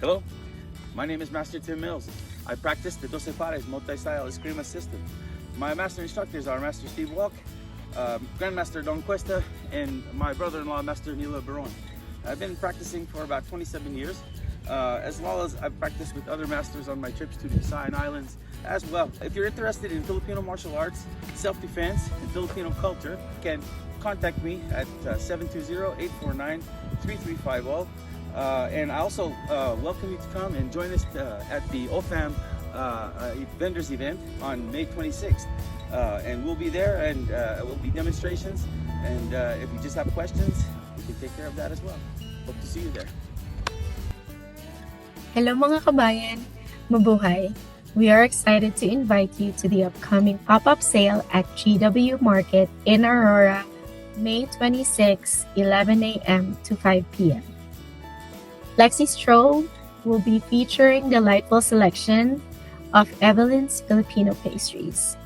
Hello, my name is Master Tim Mills. I practice the Doce Pares multi-style Eskrima system. My master instructors are Master Steve Walk, Grandmaster Don Cuesta, and my brother-in-law, Master Nilo Baron. I've been practicing for about 27 years, as well as I've practiced with other masters on my trips to the Visayan Islands as well. If you're interested in Filipino martial arts, self-defense, and Filipino culture, you can contact me at 720-849-3350. And I also welcome you to come and join us at the OFAM vendors event on May 26th. And we'll be there, and will be demonstrations. And if you just have questions, we can take care of that as well. Hope to see you there. Hello mga kabayan! Mabuhay! We are excited to invite you to the upcoming pop-up sale at GW Market in Aurora, May 26, 11 a.m. to 5 p.m. Lexi Stroll will be featuring delightful selection of Evelyn's Filipino pastries.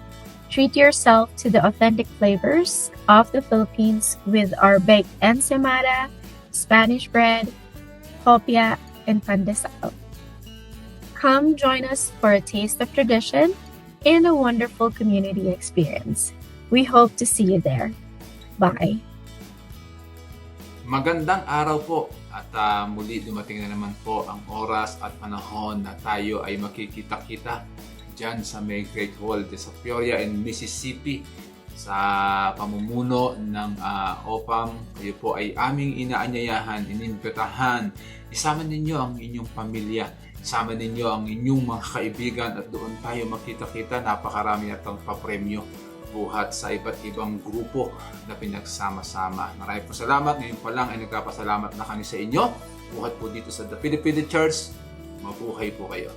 Treat yourself to the authentic flavors of the Philippines with our baked ensaymada, Spanish bread, hopia, and pandesal. Come join us for a taste of tradition and a wonderful community experience. We hope to see you there. Bye! Magandang araw po at muli dumating na naman po ang oras at panahon na tayo ay makikita-kita dyan sa may Great Wall de Peoria in Mississippi sa pamumuno ng OFAM. Kayo po ay aming inaanyayahan, inimbitahan. Isama ninyo ang inyong pamilya, isama ninyo ang inyong mga kaibigan at doon tayo makita-kita. Napakarami natang papremyo buhat sa iba't ibang grupo na pinagsama-sama. Maraming po salamat. Ngayon pa lang ay nagpapasalamat na kami sa inyo. Buhat po dito sa The Filipino Church. Mabuhay po kayo.